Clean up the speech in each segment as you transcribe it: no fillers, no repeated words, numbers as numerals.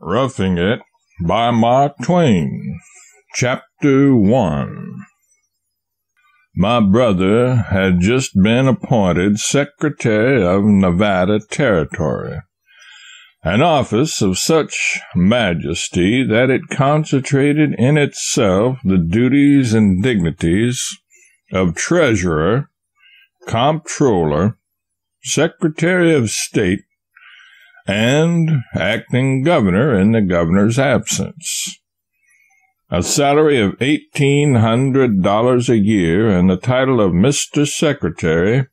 Roughing It by Mark Twain. Chapter 1. My brother had just been appointed Secretary of Nevada Territory, an office of such majesty that it concentrated in itself the duties and dignities of Treasurer, Comptroller, Secretary of State, and acting governor in the governor's absence. A salary of $1,800 a year and the title of Mr. Secretary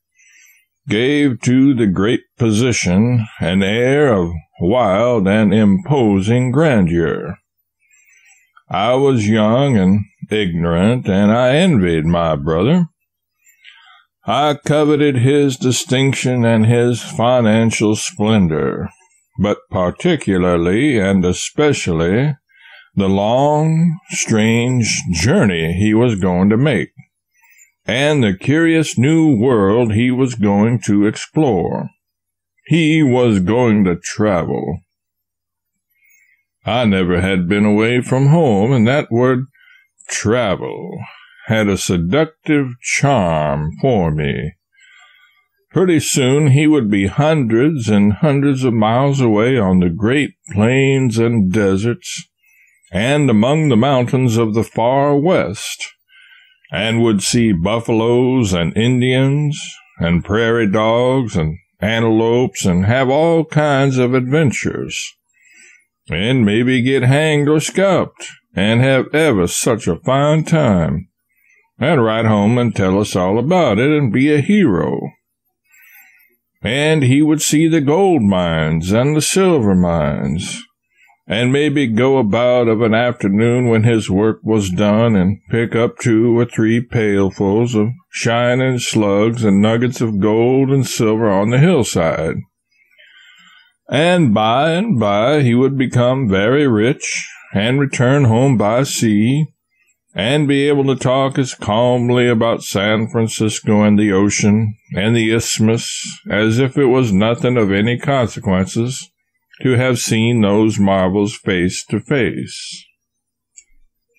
gave to the great position an air of wild and imposing grandeur. I was young and ignorant, and I envied my brother. I coveted his distinction and his financial splendor, but particularly and especially the long, strange journey he was going to make, and the curious new world he was going to explore. He was going to travel. I never had been away from home, and that word travel had a seductive charm for me. Pretty soon he would be hundreds and hundreds of miles away on the great plains and deserts, and among the mountains of the far west, and would see buffaloes and Indians and prairie dogs and antelopes and have all kinds of adventures, and maybe get hanged or scalped and have ever such a fine time, and write home and tell us all about it and be a hero. And he would see the gold mines and the silver mines, and maybe go about of an afternoon when his work was done and pick up 2 or 3 pailfuls of shining slugs and nuggets of gold and silver on the hillside. And by he would become very rich and return home by sea, and be able to talk as calmly about San Francisco and the ocean and the isthmus as if it was nothing of any consequences to have seen those marvels face to face.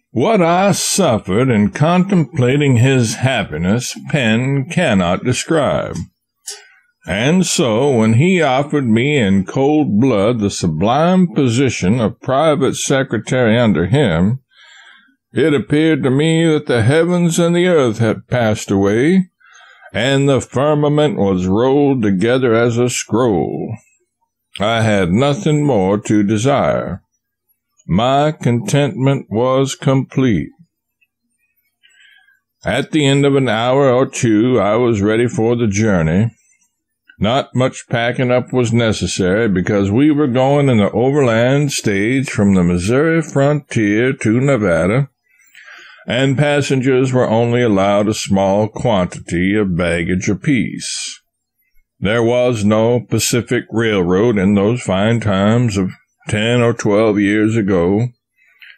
What I suffered in contemplating his happiness, pen cannot describe. And so, when he offered me in cold blood the sublime position of private secretary under him, it appeared to me that the heavens and the earth had passed away, and the firmament was rolled together as a scroll. I had nothing more to desire. My contentment was complete. At the end of an hour or 2, I was ready for the journey. Not much packing up was necessary, because we were going in the overland stage from the Missouri frontier to Nevada, and passengers were only allowed a small quantity of baggage apiece. There was no Pacific Railroad in those fine times of 10 or 12 years ago,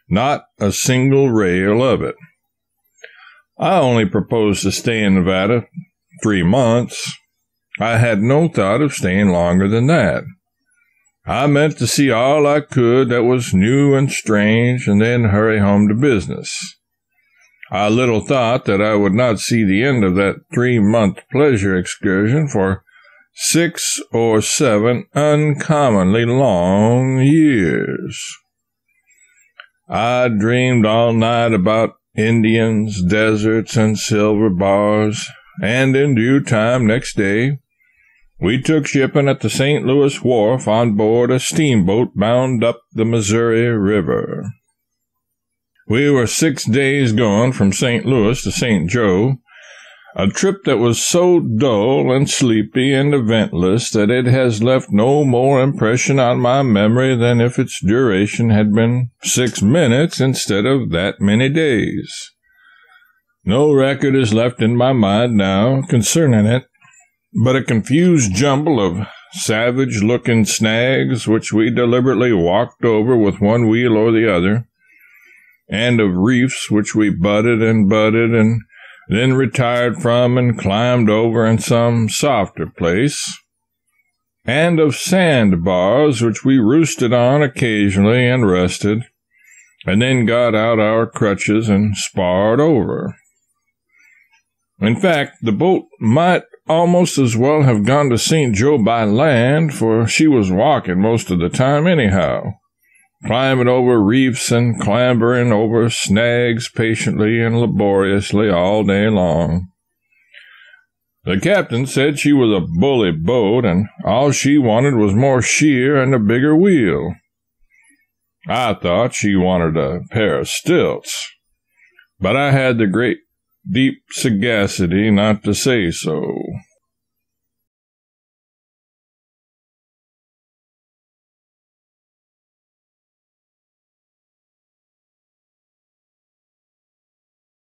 not a single rail of it. I only proposed to stay in Nevada 3 months. I had no thought of staying longer than that. I meant to see all I could that was new and strange, and then hurry home to business. I little thought that I would not see the end of that 3-month pleasure excursion for 6 or 7 uncommonly long years. I dreamed all night about Indians, deserts, and silver bars, and in due time next day we took shipping at the St. Louis wharf on board a steamboat bound up the Missouri River. We were 6 days gone from St. Louis to St. Joe, a trip that was so dull and sleepy and eventless that it has left no more impression on my memory than if its duration had been 6 minutes instead of that many days. No record is left in my mind now concerning it, but a confused jumble of savage-looking snags which we deliberately walked over with one wheel or the other, and of reefs which we butted and then retired from and climbed over in some softer place, and of sandbars which we roosted on occasionally and rested, and then got out our crutches and sparred over. In fact, the boat might almost as well have gone to St. Joe by land, for she was walking most of the time anyhow, climbing over reefs and clambering over snags patiently and laboriously all day long. The captain said she was a bully boat, and all she wanted was more sheer and a bigger wheel. I thought she wanted a pair of stilts, but I had the great deep sagacity not to say so.